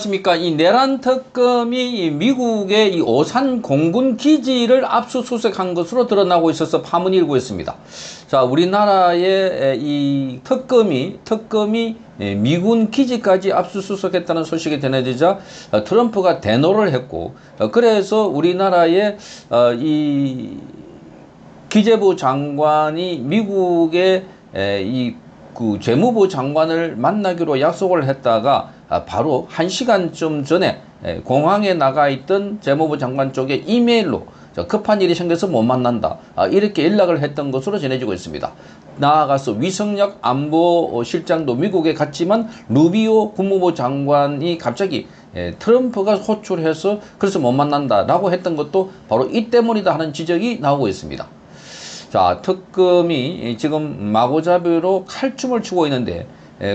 십니까? 이 내란 특검이 미국의 이 오산 공군 기지를 압수수색한 것으로 드러나고 있어서 파문이 일고 있습니다. 자, 우리나라의 이 특검이 미군 기지까지 압수수색했다는 소식이 전해지자 트럼프가 대노를 했고, 그래서 우리나라의 이 기재부 장관이 미국의 그 재무부 장관을 만나기로 약속을 했다가 바로 1시간쯤 전에 공항에 나가 있던 재무부 장관 쪽에 이메일로 급한 일이 생겨서 못 만난다, 이렇게 연락을 했던 것으로 전해지고 있습니다. 나아가서 위성약 안보실장도 미국에 갔지만 루비오 국무부 장관이 갑자기 트럼프가 호출해서 그래서 못 만난다라고 했던 것도 바로 이 때문이다 하는 지적이 나오고 있습니다. 자, 특검이 지금 마구잡이로 칼춤을 추고 있는데,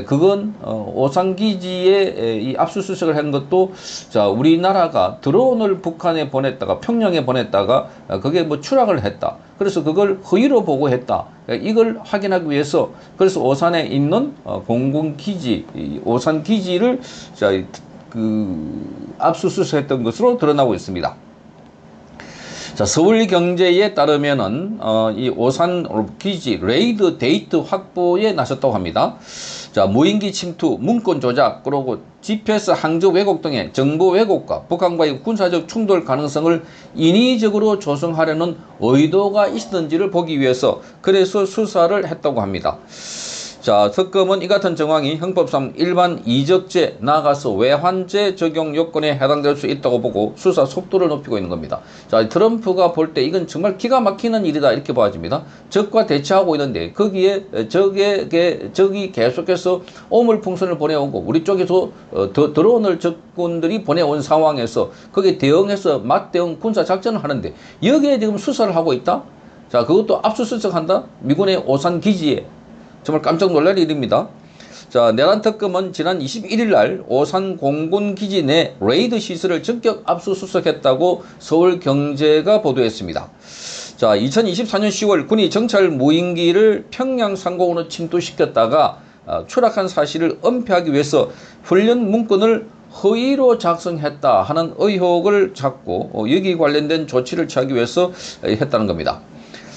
그건 오산기지에 이 압수수색을 한 것도, 자, 우리나라가 드론을 북한에 보냈다가 평양에 보냈다가 그게 뭐 추락을 했다, 그래서 그걸 허위로 보고했다, 이걸 확인하기 위해서 그래서 오산에 있는 공군기지, 오산기지를 자, 압수수색했던 것으로 드러나고 있습니다. 자, 서울경제에 따르면은 이 오산 기지 레이드 데이트 확보에 나섰다고 합니다. 자, 무인기 침투, 문건 조작, 그리고 GPS 항저 왜곡 등의 정보 왜곡과 북한과의 군사적 충돌 가능성을 인위적으로 조성하려는 의도가 있었는지를 보기 위해서 그래서 수사를 했다고 합니다. 자, 특검은 이 같은 정황이 형법상 일반 이적죄 나아가서 외환죄 적용 요건에 해당될 수 있다고 보고 수사 속도를 높이고 있는 겁니다. 자, 트럼프가 볼 때 이건 정말 기가 막히는 일이다, 이렇게 봐집니다. 적과 대치하고 있는데 거기에 적이 계속해서 오물풍선을 보내오고 우리 쪽에서 드론을 적군들이 보내온 상황에서 거기에 대응해서 맞대응 군사작전을 하는데 여기에 지금 수사를 하고 있다? 자, 그것도 압수수색한다? 미군의 오산 기지에. 정말 깜짝 놀랄 일입니다. 자, 내란 특검은 지난 21일 날 오산 공군기지 내 레이드 시설을 전격 압수수색했다고 서울경제가 보도했습니다. 자, 2024년 10월 군이 정찰 무인기를 평양 상공으로 침투시켰다가 추락한 사실을 은폐하기 위해서 훈련 문건을 허위로 작성했다 하는 의혹을 잡고 여기 관련된 조치를 취하기 위해서 했다는 겁니다.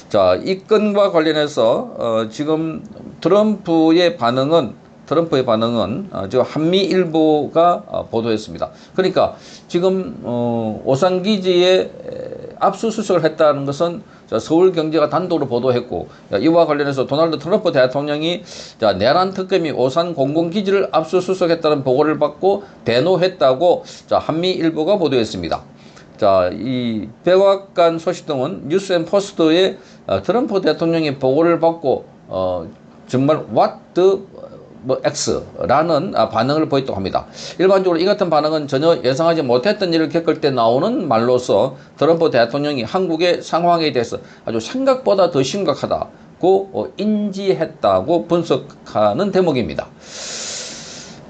자, 이 건과 관련해서 지금 트럼프의 반응은 지금 한미일보가 보도했습니다. 그러니까 지금 오산기지에 압수수색을 했다는 것은 서울경제가 단독으로 보도했고, 이와 관련해서 도널드 트럼프 대통령이 내란 특검이 오산 공군기지를 압수수색했다는 보고를 받고 대노했다고 한미일보가 보도했습니다. 자, 이 백악관 소식 등은 뉴스앤포스트에 트럼프 대통령이 보고를 받고 정말 what the X라는 반응을 보였다고 합니다. 일반적으로 이 같은 반응은 전혀 예상하지 못했던 일을 겪을 때 나오는 말로서 트럼프 대통령이 한국의 상황에 대해서 아주 생각보다 더 심각하다고 인지했다고 분석하는 대목입니다.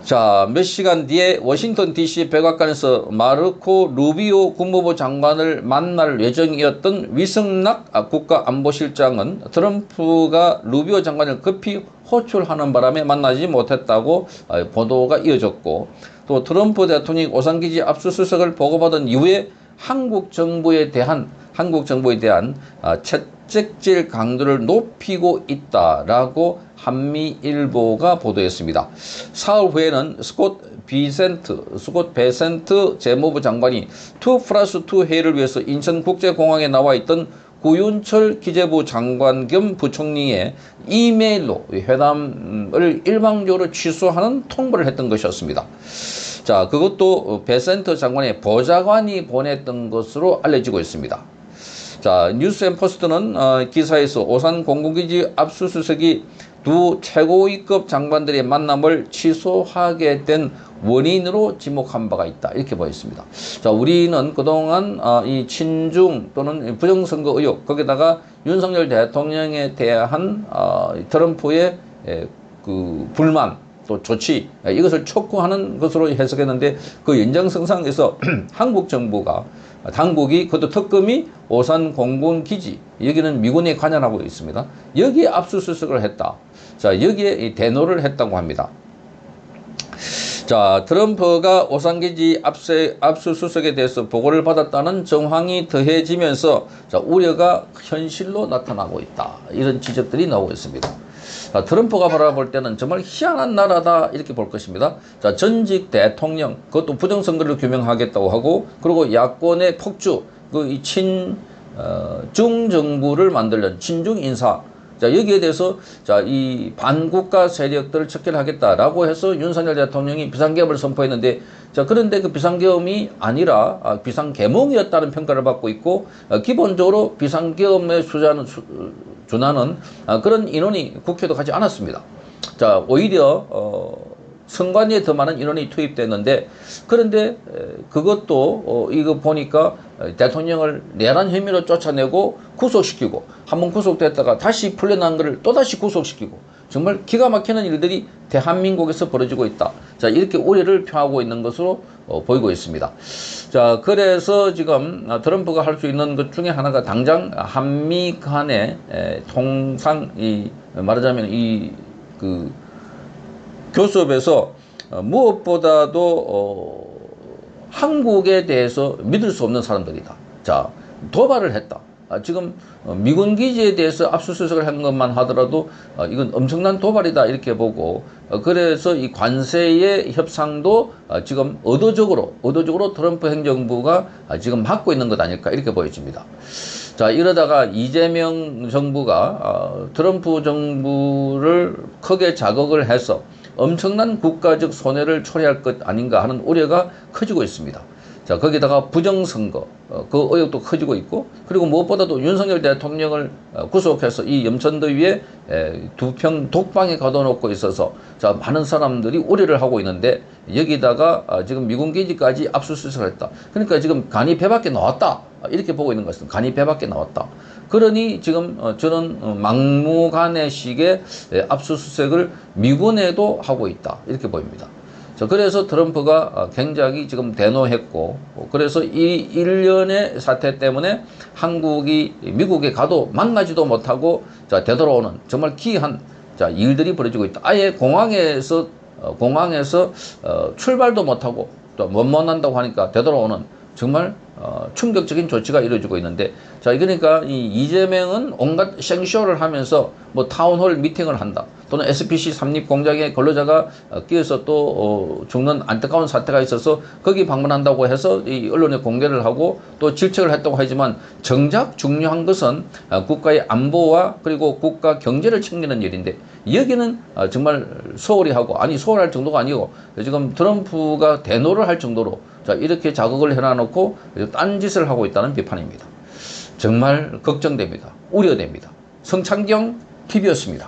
자, 몇 시간 뒤에 워싱턴 DC 백악관에서 마르코 루비오 국무부 장관을 만날 예정이었던 위성락 국가안보실장은 트럼프가 루비오 장관을 급히 호출하는 바람에 만나지 못했다고 보도가 이어졌고, 또 트럼프 대통령이 오산기지 압수수색을 보고받은 이후에 한국 정부에 대한 채찍질 강도를 높이고 있다라고 한미일보가 보도했습니다. 사흘 후에는 스콧 베센트 재무부 장관이 2+2 회의를 위해서 인천국제공항에 나와 있던 구윤철 기재부 장관 겸 부총리의 이메일로 회담을 일방적으로 취소하는 통보를 했던 것이었습니다. 자, 그것도 베센트 장관의 보좌관이 보냈던 것으로 알려지고 있습니다. 자, 뉴스앤포스트는 기사에서 오산 공군기지 압수수색이 두 최고위급 장관들의 만남을 취소하게 된 원인으로 지목한 바가 있다, 이렇게 보였습니다. 자, 우리는 그동안 이 친중 또는 부정선거 의혹, 거기다가 윤석열 대통령에 대한 트럼프의 그 불만 또 조치, 이것을 촉구하는 것으로 해석했는데 그 연장선상에서 한국 정부가 당국이 그것도 특검이 오산 공군기지, 여기는 미군에 관여하고 있습니다. 여기에 압수수색을 했다. 자, 여기에 대노를 했다고 합니다. 자, 트럼프가 오산기지 압수수색에 대해서 보고를 받았다는 정황이 더해지면서 자, 우려가 현실로 나타나고 있다. 이런 지적들이 나오고 있습니다. 자, 트럼프가 바라볼 때는 정말 희한한 나라다 이렇게 볼 것입니다. 자, 전직 대통령 그것도 부정선거를 규명하겠다고 하고 그리고 야권의 폭주 그 중정부를 만들려는 친중 인사 자, 여기에 대해서, 자, 이 반국가 세력들을 척결하겠다라고 해서 윤석열 대통령이 비상계엄을 선포했는데, 자, 그런데 그 비상계엄이 아니라, 비상계몽이었다는 평가를 받고 있고, 기본적으로 비상계엄에 준하는 그런 인원이 국회도 가지 않았습니다. 자, 오히려, 선관위에 더 많은 인원이 투입됐는데 그런데 그것도 이거 보니까 대통령을 내란 혐의로 쫓아내고 구속시키고 한번 구속됐다가 다시 풀려난 것을 또다시 구속시키고 정말 기가 막히는 일들이 대한민국에서 벌어지고 있다. 자, 이렇게 우려를 표하고 있는 것으로 보이고 있습니다. 자, 그래서 지금 트럼프가 할 수 있는 것 중에 하나가 당장 한미 간의 통상 말하자면 교섭에서 무엇보다도 한국에 대해서 믿을 수 없는 사람들이다. 자, 도발을 했다. 지금 미군 기지에 대해서 압수수색을 한 것만 하더라도 이건 엄청난 도발이다 이렇게 보고 그래서 이 관세의 협상도 지금 의도적으로 트럼프 행정부가 지금 막고 있는 것 아닐까 이렇게 보여집니다. 자, 이러다가 이재명 정부가 트럼프 정부를 크게 자극을 해서 엄청난 국가적 손해를 초래할 것 아닌가 하는 우려가 커지고 있습니다. 자, 거기다가 부정선거, 그 의혹도 커지고 있고, 그리고 무엇보다도 윤석열 대통령을 구속해서 이 염천더위에 두평 독방에 가둬놓고 있어서, 자, 많은 사람들이 우려를 하고 있는데, 여기다가 지금 미군 기지까지 압수수색을 했다. 그러니까 지금 간이 배 밖에 나왔다. 이렇게 보고 있는 것은 간이 배 밖에 나왔다. 그러니 지금 저는 막무가내식의 압수수색을 미군에도 하고 있다. 이렇게 보입니다. 자, 그래서 트럼프가 굉장히 지금 대노했고, 그래서 이 일련의 사태 때문에 한국이 미국에 가도 만나지도 못하고, 자, 되돌아오는 정말 기이한, 자, 일들이 벌어지고 있다. 아예 공항에서 출발도 못하고, 또 못 만난다고 하니까 되돌아오는 정말 충격적인 조치가 이루어지고 있는데, 자, 그러니까 이 이재명은 온갖 생쇼를 하면서 뭐 타운홀 미팅을 한다. 또는 SPC 삼립 공장에 근로자가 끼어서 또 죽는 안타까운 사태가 있어서 거기 방문한다고 해서 이 언론에 공개를 하고 또 질책을 했다고 하지만 정작 중요한 것은 국가의 안보와 그리고 국가 경제를 챙기는 일인데 여기는 정말 소홀히 하고 소홀할 정도가 아니고 지금 트럼프가 대노를 할 정도로 자, 이렇게 자극을 해놔놓고 딴짓을 하고 있다는 비판입니다. 정말 걱정됩니다. 우려됩니다. 성창경 TV였습니다.